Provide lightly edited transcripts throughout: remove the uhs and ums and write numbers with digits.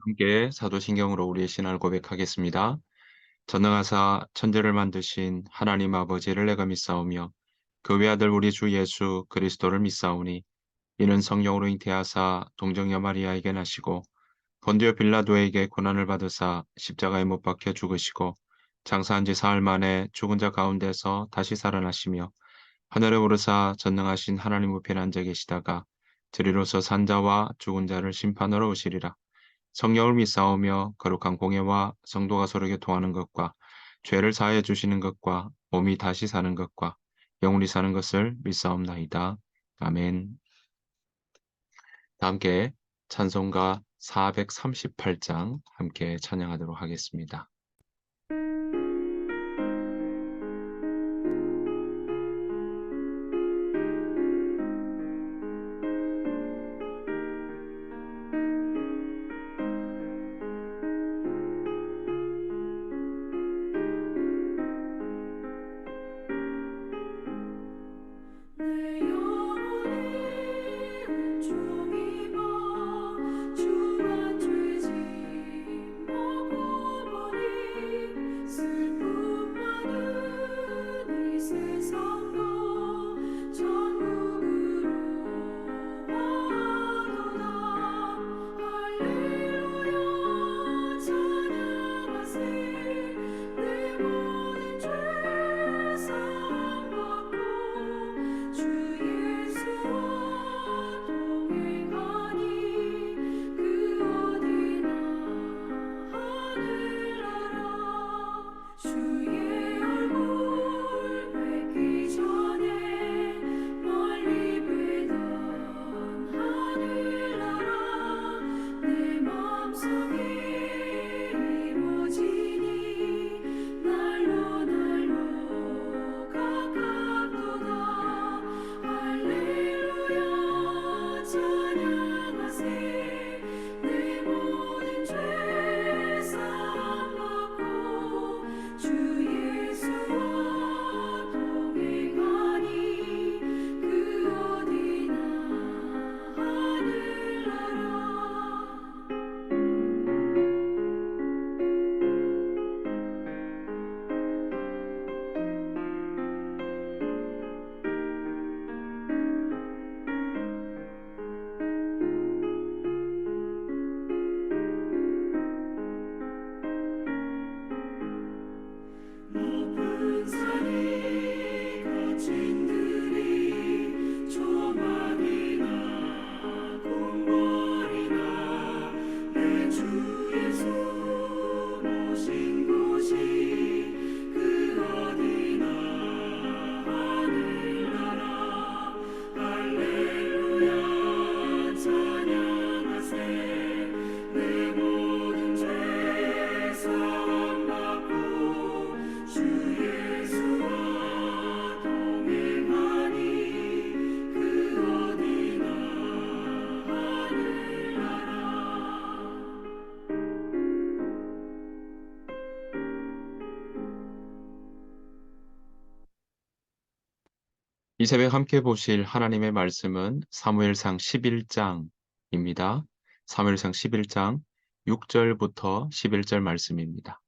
함께 사도신경으로 우리의 신앙을 고백하겠습니다. 전능하사 천지를 만드신 하나님 아버지를 내가 믿사오며 그 외아들 우리 주 예수 그리스도를 믿사오니 이는 성령으로 잉태하사 동정녀 마리아에게 나시고 본디오 빌라도에게 고난을 받으사 십자가에 못 박혀 죽으시고 장사한 지 사흘 만에 죽은 자 가운데서 다시 살아나시며 하늘에 오르사 전능하신 하나님 우편에 앉아 계시다가 저리로서 산자와 죽은 자를 심판하러 오시리라. 성령을 믿사오며 거룩한 공예와 성도가 서로 교통하는 것과 죄를 사하여 주시는 것과 몸이 다시 사는 것과 영원히 사는 것을 믿사옵나이다. 아멘. 함께 찬송가 438장 함께 찬양하도록 하겠습니다. 내 영혼이 온종일 주와 죄짐 먹고 보니 슬픔 많은 이 세상도 천국으로 와도다. 할렐루야 찬양하세. 내 모든 죄 사함받고 주 예수와 동행하니 그 어디나 하늘나라. 주의 얼굴 뵙기 전에 멀리 뵈던 하늘나라. 내 맘속에 이루어지니 날로 가깝도다. 할렐루야 찬양하세. 내 모든 죄 사함받고 주 예수와 동행하니 그 어디나 높은 산이 거친 들이 조막이나 궁궐이나 내 주 예수 모신 곳이 그 어디나 하늘나라. 할렐루야 찬양하세. 내 모든 죄 사함받고 주 예수와 동행하니 그 어디나 하늘나라. 이 새벽 함께 보실 하나님의 말씀은 사무엘상 11장입니다. 사무엘상 11장 6절부터 11절 말씀입니다.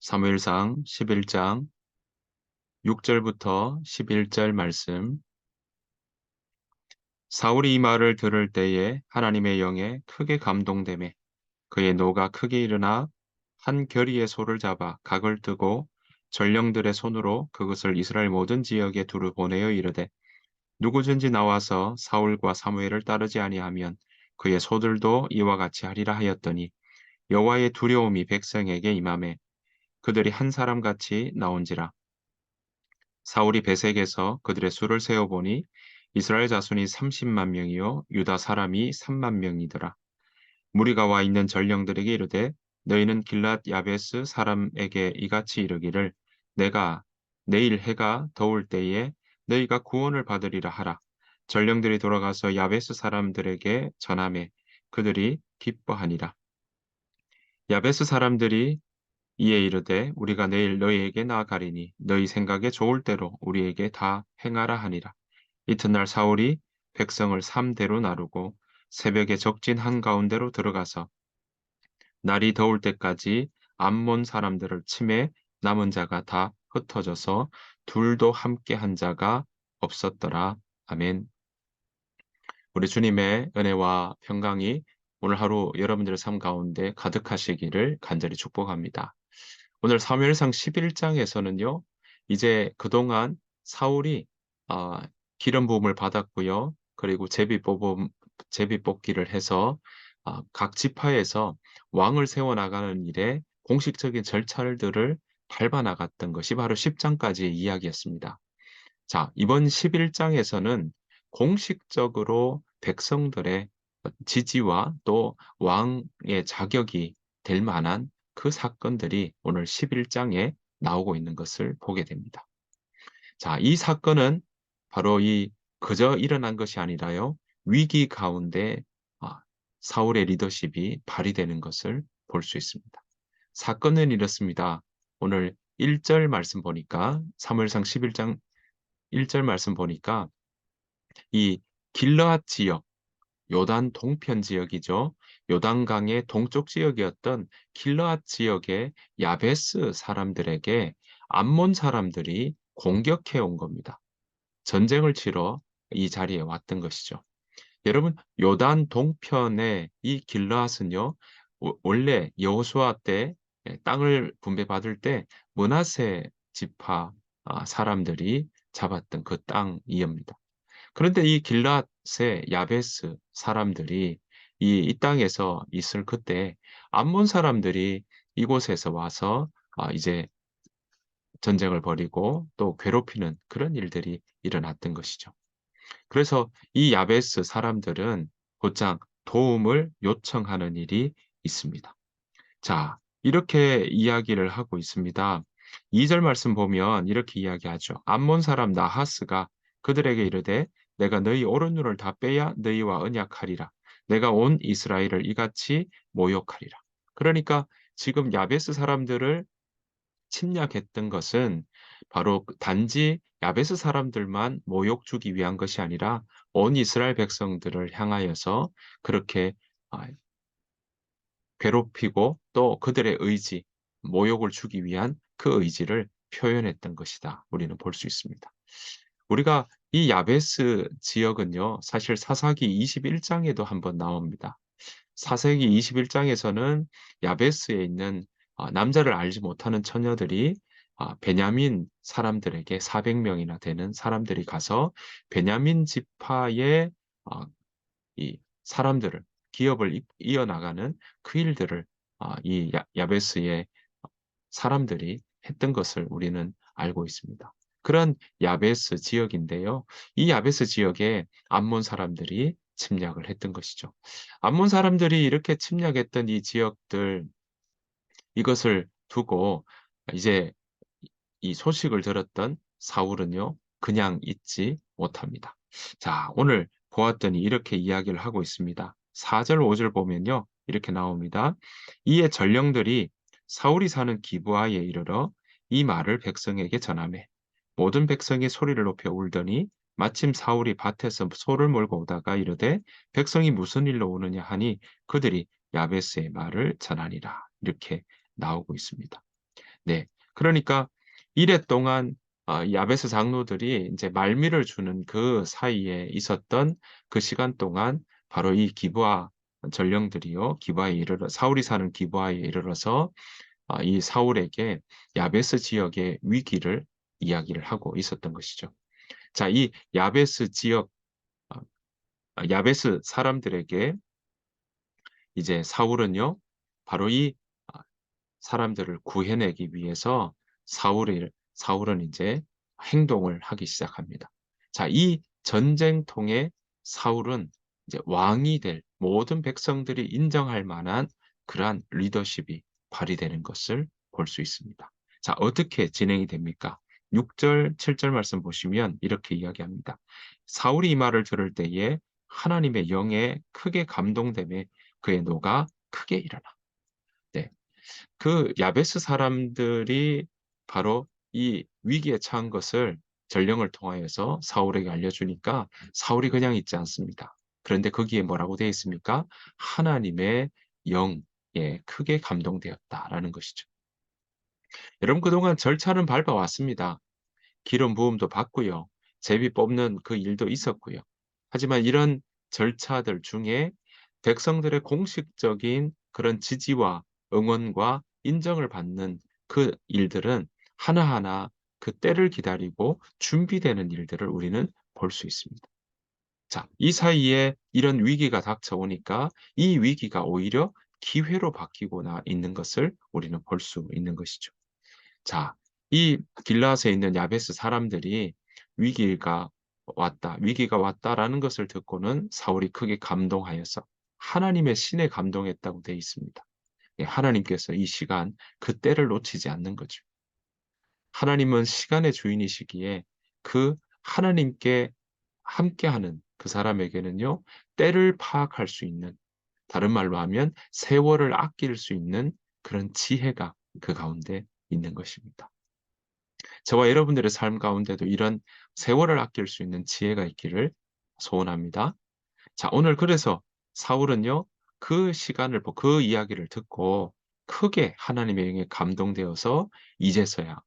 사무엘상 11장 6절부터 11절 말씀. 사울이 이 말을 들을 때에 하나님의 영에 크게 감동되매 그의 노가 크게 일어나 한 결의의 소를 잡아 각을 뜨고 전령들의 손으로 그것을 이스라엘 모든 지역에 두루 보내어 이르되 누구든지 나와서 사울과 사무엘을 따르지 아니하면 그의 소들도 이와 같이 하리라 하였더니 여호와의 두려움이 백성에게 임하매 그들이 한 사람같이 나온지라. 사울이 베색에서 그들의 수를 세어보니 이스라엘 자손이 30만 명이요 유다 사람이 3만 명이더라. 무리가 와 있는 전령들에게 이르되 너희는 길랏 야베스 사람에게 이같이 이르기를 내가 내일 해가 더울 때에 너희가 구원을 받으리라 하라. 전령들이 돌아가서 야베스 사람들에게 전하매 그들이 기뻐하니라. 야베스 사람들이 이에 이르되 우리가 내일 너희에게 나아가리니 너희 생각에 좋을 대로 우리에게 다 행하라 하니라. 이튿날 사울이 백성을 3대로 나누고 새벽에 적진 한가운데로 들어가서 날이 더울 때까지 암몬 사람들을 침해 남은 자가 다 흩어져서 둘도 함께 한 자가 없었더라. 아멘. 우리 주님의 은혜와 평강이 오늘 하루 여러분들의 삶 가운데 가득하시기를 간절히 축복합니다. 오늘 사무엘상 11장에서는요. 이제 그동안 사울이 아, 기름 부음을 받았고요. 그리고 제비 뽑기를 해서 각 지파에서 왕을 세워 나가는 일에 공식적인 절차들을 밟아 나갔던 것이 바로 10장까지의 이야기였습니다. 자, 이번 11장에서는 공식적으로 백성들의 지지와 또 왕의 자격이 될 만한 그 사건들이 오늘 11장에 나오고 있는 것을 보게 됩니다. 자, 이 사건은 바로 그저 일어난 것이 아니라요. 위기 가운데 아, 사울의 리더십이 발휘되는 것을 볼 수 있습니다. 사건은 이렇습니다. 오늘 1절 말씀 보니까 사무엘상 11장 1절 말씀 보니까 이 길르앗 지역, 요단 동편 지역이죠. 요단강의 동쪽 지역이었던 길르앗 지역의 야베스 사람들에게 암몬 사람들이 공격해 온 겁니다. 전쟁을 치러 이 자리에 왔던 것이죠. 여러분, 요단 동편의 이 길르앗은요. 원래 여호수아 때 땅을 분배받을 때 므낫세 지파 사람들이 잡았던 그 땅이옵니다. 그런데 이 길앗의 야베스 사람들이 이 땅에서 있을 그때 암몬 사람들이 이곳에서 와서 이제 전쟁을 벌이고 또 괴롭히는 그런 일들이 일어났던 것이죠. 그래서 이 야베스 사람들은 곧장 도움을 요청하는 일이 있습니다. 자, 이렇게 이야기를 하고 있습니다. 2절 말씀 보면 이렇게 이야기하죠. 암몬 사람 나하스가 그들에게 이르되 내가 너희 오른 눈을 다 빼야 너희와 언약하리라. 내가 온 이스라엘을 이같이 모욕하리라. 그러니까 지금 야베스 사람들을 침략했던 것은 바로 단지 야베스 사람들만 모욕 주기 위한 것이 아니라 온 이스라엘 백성들을 향하여서 그렇게 아, 괴롭히고 또 그들의 의지, 모욕을 주기 위한 그 의지를 표현했던 것이다. 우리는 볼 수 있습니다. 우리가 이 야베스 지역은요, 사실 사사기 21장에도 한번 나옵니다. 사사기 21장에서는 야베스에 있는 남자를 알지 못하는 처녀들이 베냐민 사람들에게 400명이나 되는 사람들이 가서 베냐민 지파의 이 사람들을 기업을 이어나가는 그 일들을 이 야베스의 사람들이 했던 것을 우리는 알고 있습니다. 그런 야베스 지역인데요. 이 야베스 지역에 암몬 사람들이 침략을 했던 것이죠. 암몬 사람들이 이렇게 침략했던 이 지역들 이것을 두고 이제 이 소식을 들었던 사울은요. 그냥 있지 못합니다. 자, 오늘 보았더니 이렇게 이야기를 하고 있습니다. 4절, 5절 보면요. 이렇게 나옵니다. 이에 전령들이 사울이 사는 기브아에 이르러 이 말을 백성에게 전하매 모든 백성이 소리를 높여 울더니 마침 사울이 밭에서 소를 몰고 오다가 이르되 백성이 무슨 일로 오느냐 하니 그들이 야베스의 말을 전하니라. 이렇게 나오고 있습니다. 네. 그러니까 이래 동안 야베스 장로들이 이제 말미를 주는 그 사이에 있었던 그 시간 동안 바로 이 기브아 전령들이요. 기브아에 이르러 사울이 사는 기브아에 이르러서 이 사울에게 야베스 지역의 위기를 이야기를 하고 있었던 것이죠. 자, 이 야베스 지역 아, 야베스 사람들에게 이제 사울은요. 바로 이 사람들을 구해내기 위해서 사울은 이제 행동을 하기 시작합니다. 자, 이 전쟁통에 사울은 이제 왕이 될 모든 백성들이 인정할 만한 그러한 리더십이 발휘되는 것을 볼 수 있습니다. 자, 어떻게 진행이 됩니까? 6절, 7절 말씀 보시면 이렇게 이야기합니다. 사울이 이 말을 들을 때에 하나님의 영에 크게 감동되며 그의 노가 크게 일어나. 네. 그 야베스 사람들이 바로 이 위기에 처한 것을 전령을 통하여서 사울에게 알려주니까 사울이 그냥 있지 않습니다. 그런데 거기에 뭐라고 되어 있습니까? 하나님의 영, 크게 감동되었다라는 것이죠. 여러분 그동안 절차는 밟아왔습니다. 기름 부음도 받고요. 제비 뽑는 그 일도 있었고요. 하지만 이런 절차들 중에 백성들의 공식적인 그런 지지와 응원과 인정을 받는 그 일들은 하나하나 그 때를 기다리고 준비되는 일들을 우리는 볼 수 있습니다. 자, 이 사이에 이런 위기가 닥쳐오니까 이 위기가 오히려 기회로 바뀌고 있는 것을 우리는 볼 수 있는 것이죠. 자, 이 길라앗에 있는 야베스 사람들이 위기가 왔다라는 것을 듣고는 사울이 크게 감동하여서 하나님의 신에 감동했다고 되어 있습니다. 하나님께서 이 시간, 그 때를 놓치지 않는 거죠. 하나님은 시간의 주인이시기에 그 하나님께 함께하는 그 사람에게는요, 때를 파악할 수 있는, 다른 말로 하면 세월을 아낄 수 있는 그런 지혜가 그 가운데 있는 것입니다. 저와 여러분들의 삶 가운데도 이런 세월을 아낄 수 있는 지혜가 있기를 소원합니다. 자, 오늘 그래서 사울은요, 그 이야기를 듣고 크게 하나님의 영에 감동되어서 이제서야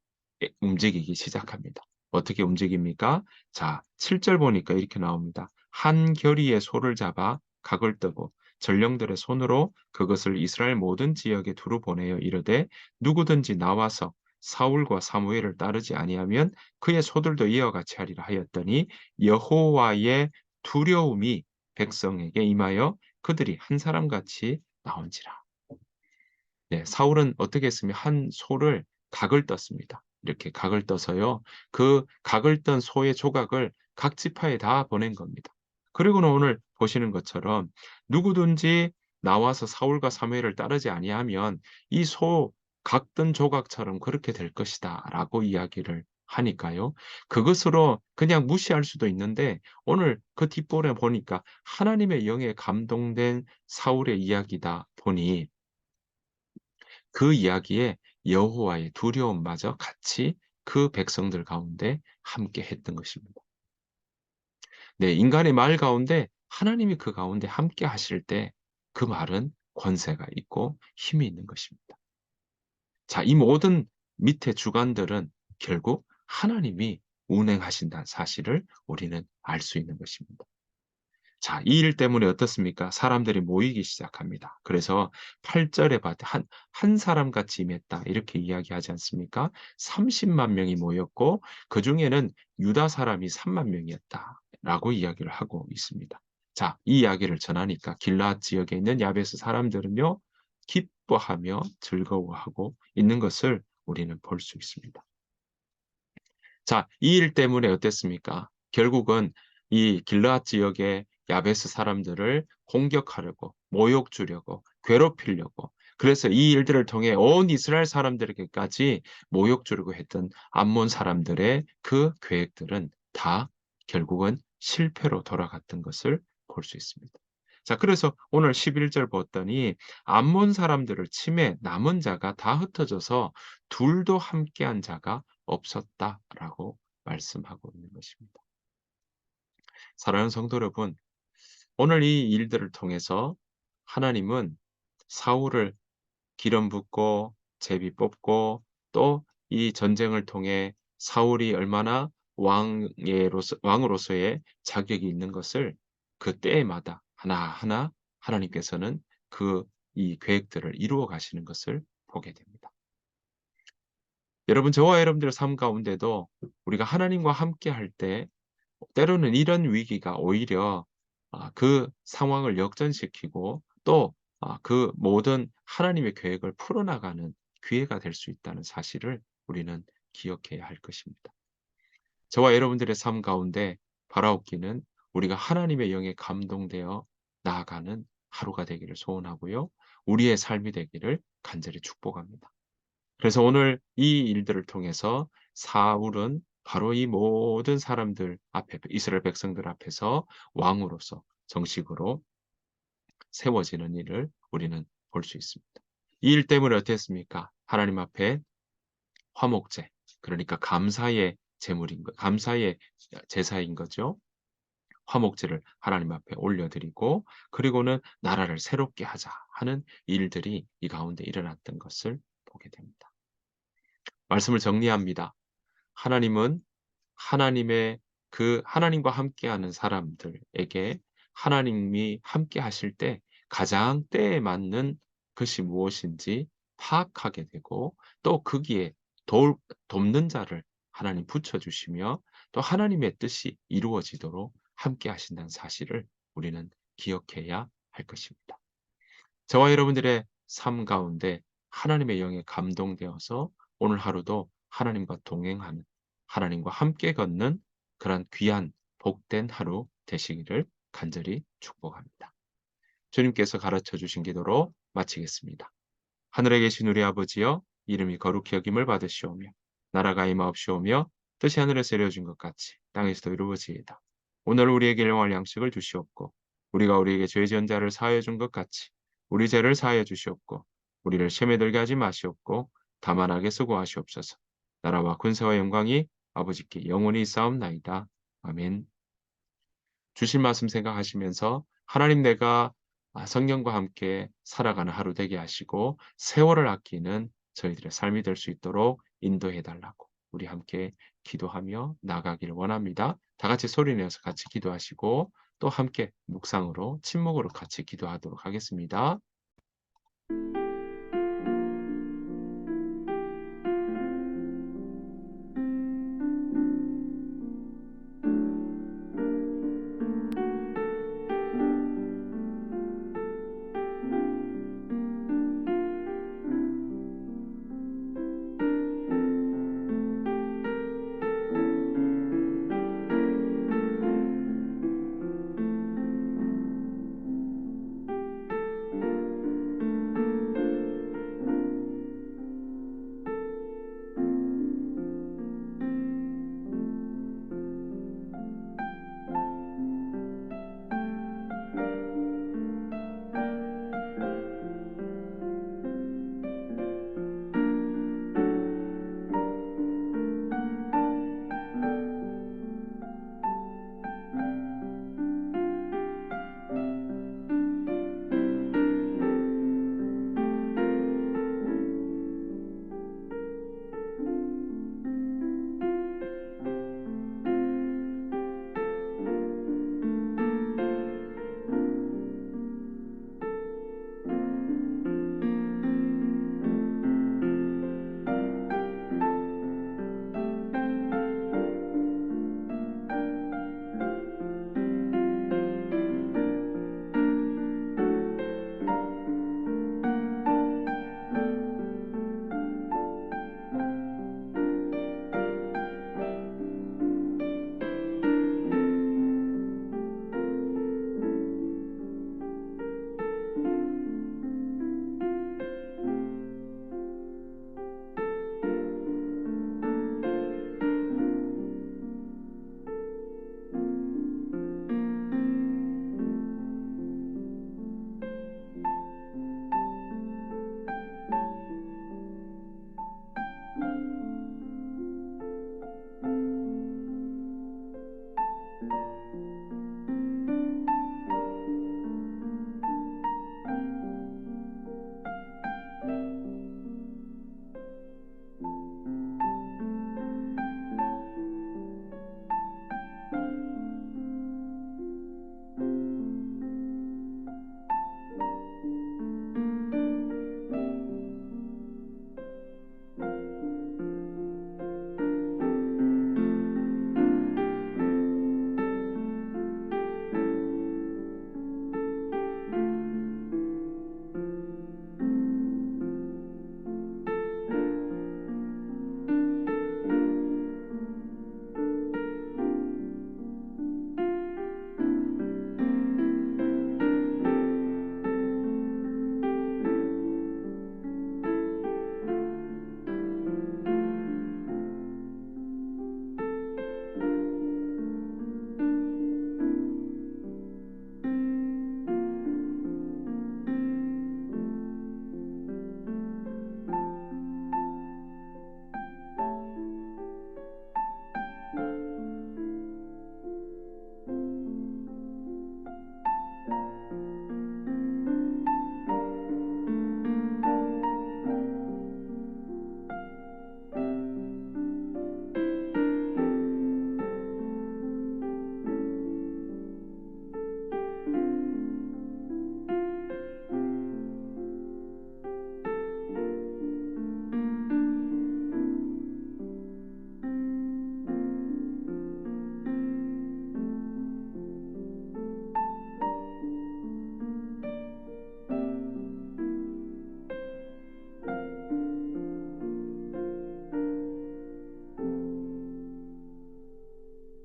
움직이기 시작합니다. 어떻게 움직입니까? 자, 7절 보니까 이렇게 나옵니다. 한 겨리의 소를 잡아 각을 뜨고 전령들의 손으로 그것을 이스라엘 모든 지역에 두루 보내어 이르되 누구든지 나와서 사울과 사무엘을 따르지 아니하면 그의 소들도 이와 같이 하리라 하였더니 여호와의 두려움이 백성에게 임하여 그들이 한 사람같이 나온지라. 네, 사울은 어떻게 했으면 한 소를 각을 떴습니다. 이렇게 각을 떠서요. 그 각을 떤 소의 조각을 각 지파에 다 보낸 겁니다. 그리고는 오늘 보시는 것처럼 누구든지 나와서 사울과 사무엘을 따르지 아니하면 이 소 각든 조각처럼 그렇게 될 것이다라고 이야기를 하니까요. 그것으로 그냥 무시할 수도 있는데 오늘 그 뒷부분에 보니까 하나님의 영에 감동된 사울의 이야기다 보니 그 이야기에 여호와의 두려움마저 같이 그 백성들 가운데 함께 했던 것입니다. 네, 인간의 말 가운데 하나님이 그 가운데 함께 하실 때 그 말은 권세가 있고 힘이 있는 것입니다. 자, 이 모든 밑에 주관들은 결국 하나님이 운행하신다는 사실을 우리는 알 수 있는 것입니다. 자, 이 일 때문에 어떻습니까? 사람들이 모이기 시작합니다. 그래서 8절에 한 사람같이 임했다. 이렇게 이야기하지 않습니까? 30만 명이 모였고, 그 중에는 유다 사람이 3만 명이었다. 라고 이야기를 하고 있습니다. 자, 이 이야기를 전하니까 길라앗 지역에 있는 야베스 사람들은요, 기뻐하며 즐거워하고 있는 것을 우리는 볼 수 있습니다. 자, 이 일 때문에 어땠습니까? 결국은 이 길르앗 지역의 야베스 사람들을 공격하려고, 모욕 주려고, 괴롭히려고, 그래서 이 일들을 통해 온 이스라엘 사람들에게까지 모욕 주려고 했던 암몬 사람들의 그 계획들은 다 결국은 실패로 돌아갔던 것을 볼 수 있습니다. 자, 그래서 오늘 11절 봤더니 암몬 사람들을 침해 남은 자가 다 흩어져서 둘도 함께한 자가 없었다라고 말씀하고 있는 것입니다. 사랑하는 성도 여러분, 오늘 이 일들을 통해서 하나님은 사울을 기름 붓고 제비 뽑고 또 이 전쟁을 통해 사울이 얼마나 왕으로서의 자격이 있는 것을 그 때마다 하나하나 하나님께서는 이 계획들을 이루어 가시는 것을 보게 됩니다. 여러분, 저와 여러분들의 삶 가운데도 우리가 하나님과 함께 할 때 때로는 이런 위기가 오히려 그 상황을 역전시키고 또 그 모든 하나님의 계획을 풀어나가는 기회가 될 수 있다는 사실을 우리는 기억해야 할 것입니다. 저와 여러분들의 삶 가운데 바라옵기는 우리가 하나님의 영에 감동되어 나아가는 하루가 되기를 소원하고요. 우리의 삶이 되기를 간절히 축복합니다. 그래서 오늘 이 일들을 통해서 사울은 바로 이 모든 사람들 앞에, 이스라엘 백성들 앞에서 왕으로서 정식으로 세워지는 일을 우리는 볼 수 있습니다. 이 일 때문에 어땠습니까? 하나님 앞에 화목제, 그러니까 감사의 제물인 것, 감사의 제사인 거죠. 화목제를 하나님 앞에 올려드리고 그리고는 나라를 새롭게 하자 하는 일들이 이 가운데 일어났던 것을 보게 됩니다. 말씀을 정리합니다. 하나님은 하나님의 하나님과 함께하는 사람들에게 하나님이 함께 하실 때 가장 때에 맞는 것이 무엇인지 파악하게 되고 또 거기에 돕는 자를 하나님 붙여 주시며 또 하나님의 뜻이 이루어지도록 함께 하신다는 사실을 우리는 기억해야 할 것입니다. 저와 여러분들의 삶 가운데 하나님의 영에 감동되어서 오늘 하루도 하나님과 동행하는 하나님과 함께 걷는 그런 귀한 복된 하루 되시기를 간절히 축복합니다. 주님께서 가르쳐 주신 기도로 마치겠습니다. 하늘에 계신 우리 아버지여 이름이 거룩히 여김을 받으시오며 나라가 임하옵시오며 뜻이 하늘에서 이루어진 것 같이 땅에서도 이루어지이다. 오늘 우리에게 일용할 양식을 주시옵고 우리가 우리에게 죄 지은 자를 사하여 준 것 같이 우리 죄를 사하여 주시옵고 우리를 시험에 들게 하지 마시옵고 다만 악에서 구하시옵소서. 나라와 군사와 영광이 아버지께 영원히 있사옵나이다. 아멘. 주신 말씀 생각하시면서 하나님 내가 성령과 함께 살아가는 하루 되게 하시고 세월을 아끼는 저희들의 삶이 될 수 있도록 인도해 달라고 우리 함께 기도하며 나가기를 원합니다. 다 같이 소리 내어서 같이 기도하시고 또 함께 묵상으로 침묵으로 같이 기도하도록 하겠습니다.